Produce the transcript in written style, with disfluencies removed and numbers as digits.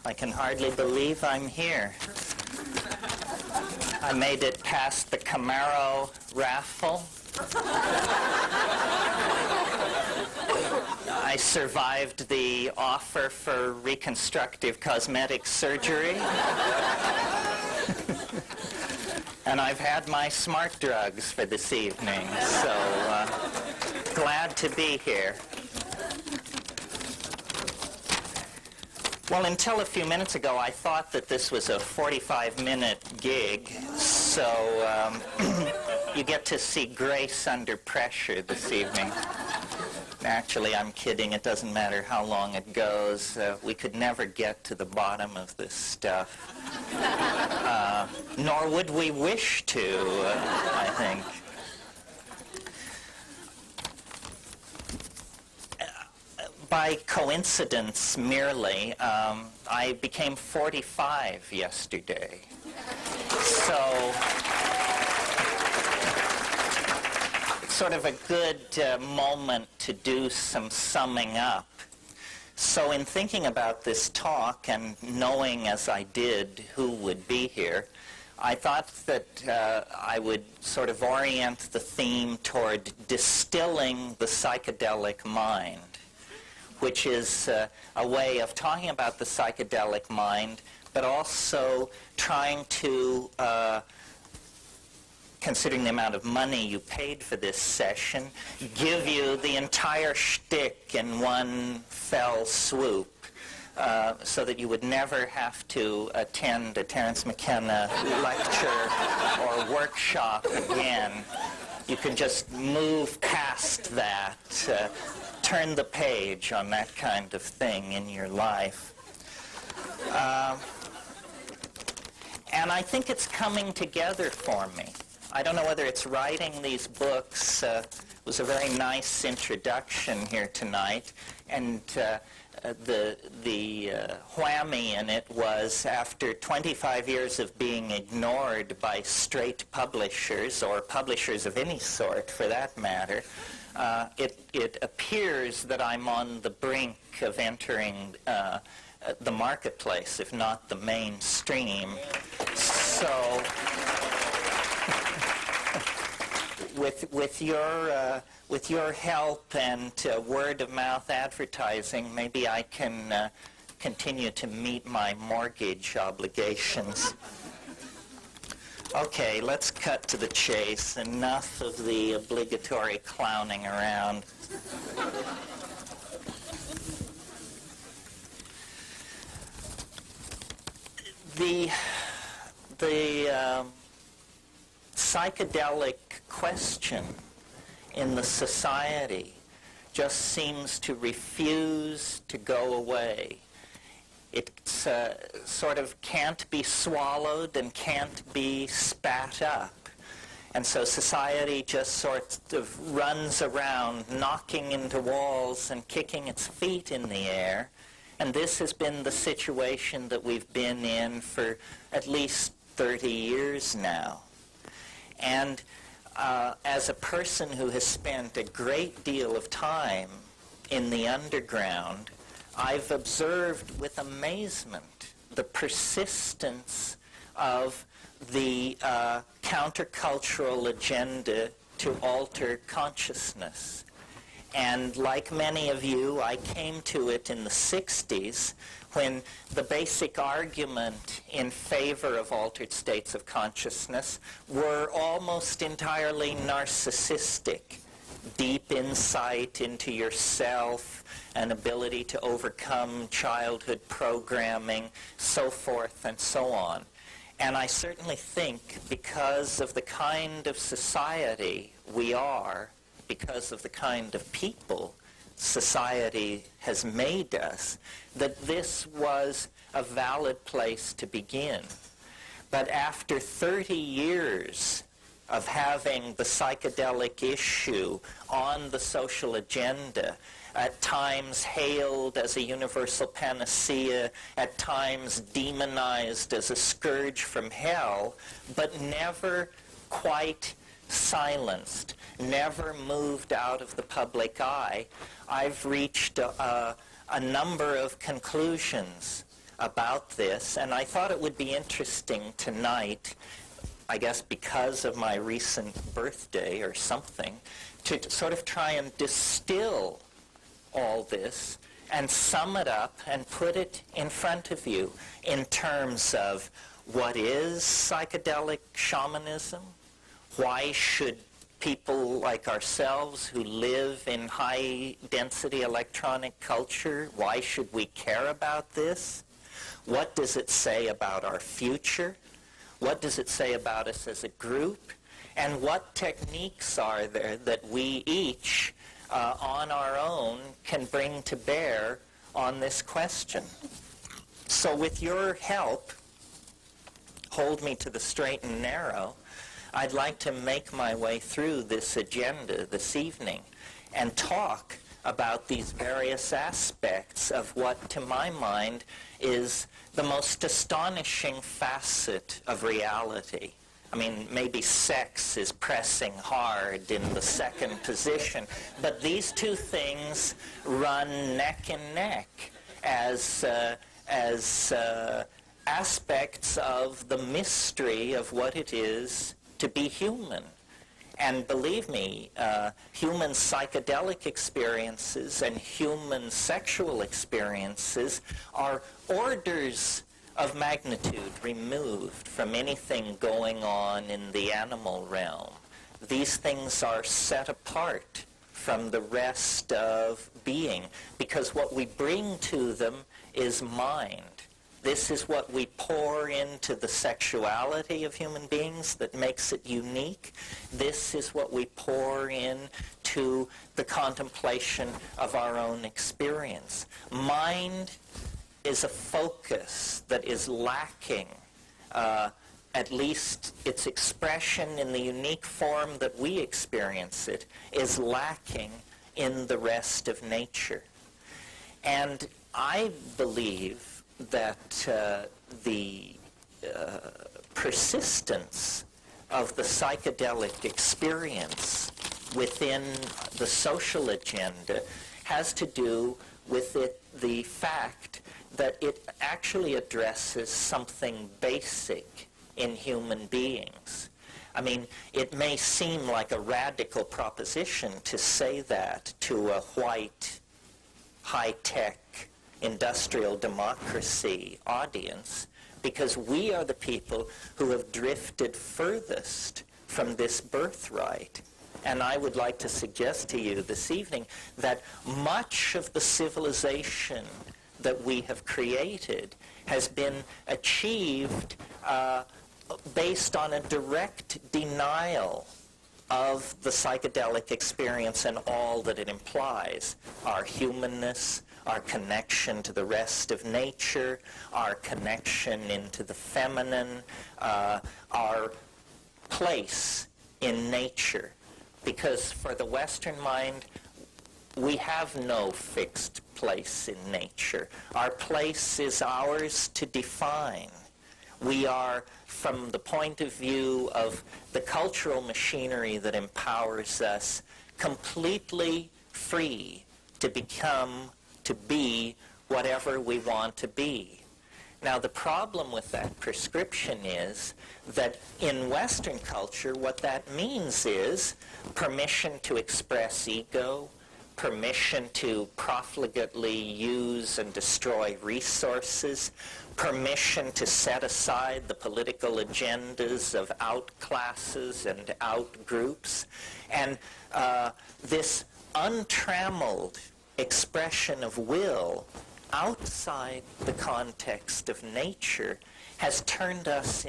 I can hardly believe I'm here. I made it past the Camaro raffle. I survived the offer for reconstructive cosmetic surgery. And I've had my smart drugs for this evening, so glad to be here. Well, until a few minutes ago, I thought that this was a 45-minute gig, so you get to see grace under pressure this evening. Actually, I'm kidding. It doesn't matter how long it goes. We could never get to the bottom of this stuff. Nor would we wish to, I think. By coincidence, merely, I became 45 yesterday. So, it's sort of a good moment to do some summing up. So in thinking about this talk and knowing as I did who would be here, I thought that I would sort of orient the theme toward distilling the psychedelic mind, which is a way of talking about the psychedelic mind, but also trying to, considering the amount of money you paid for this session, give you the entire shtick in one fell swoop, so that you would never have to attend a Terence McKenna lecture or workshop again. You can just move past that, turn the page on that kind of thing in your life. And I think it's coming together for me. I don't know whether it's writing these books. Was a very nice introduction here tonight, and the whammy in it was, after 25 years of being ignored by straight publishers, or publishers of any sort for that matter, it appears that I'm on the brink of entering the marketplace, if not the mainstream. So, with your help and word-of-mouth advertising, maybe I can continue to meet my mortgage obligations. Okay, let's cut to the chase. Enough of the obligatory clowning around. The psychedelic question in the society just seems to refuse to go away. It sort of can't be swallowed and can't be spat up. And so society just sort of runs around, knocking into walls and kicking its feet in the air. And this has been the situation that we've been in for at least 30 years now. And as a person who has spent a great deal of time in the underground, I've observed with amazement the persistence of the countercultural agenda to alter consciousness. And like many of you, I came to it in the 60s, when the basic argument in favor of altered states of consciousness were almost entirely narcissistic. Deep insight into yourself, an ability to overcome childhood programming, so forth and so on. And I certainly think, because of the kind of society we are, because of the kind of people society has made us, that this was a valid place to begin. But after 30 years of having the psychedelic issue on the social agenda, at times hailed as a universal panacea, at times demonized as a scourge from hell, but never quite silenced, never moved out of the public eye, I've reached a a number of conclusions about this, and I thought it would be interesting tonight, I guess because of my recent birthday or something, to sort of try and distill all this and sum it up and put it in front of you in terms of what is psychedelic shamanism, why should people like ourselves who live in high-density electronic culture, why should we care about this? What does it say about our future? What does it say about us as a group? And what techniques are there that we each, on our own, can bring to bear on this question? So with your help, hold me to the straight and narrow, I'd like to make my way through this agenda this evening and talk about these various aspects of what, to my mind, is the most astonishing facet of reality. I mean, maybe sex is pressing hard in the second position, but these two things run neck and neck as aspects of the mystery of what it is to be human. And believe me, human psychedelic experiences and human sexual experiences are orders of magnitude removed from anything going on in the animal realm. These things are set apart from the rest of being because what we bring to them is mind. This is what we pour into the sexuality of human beings that makes it unique. This is what we pour into the contemplation of our own experience. Mind is a focus that is lacking, at least its expression in the unique form that we experience it, is lacking in the rest of nature. And I believe that the persistence of the psychedelic experience within the social agenda has to do with the fact that it actually addresses something basic in human beings. I mean, it may seem like a radical proposition to say that to a white, high-tech, industrial democracy audience, because we are the people who have drifted furthest from this birthright. And I would like to suggest to you this evening that much of the civilization that we have created has been achieved based on a direct denial of the psychedelic experience and all that it implies. Our humanness, our connection to the rest of nature, our connection into the feminine, our place in nature. Because for the Western mind, we have no fixed place in nature. Our place is ours to define. We are, from the point of view of the cultural machinery that empowers us, completely free to be whatever we want to be. Now, the problem with that prescription is that in Western culture, what that means is permission to express ego, permission to profligately use and destroy resources, permission to set aside the political agendas of outclasses and outgroups, and this untrammeled expression of will outside the context of nature has turned us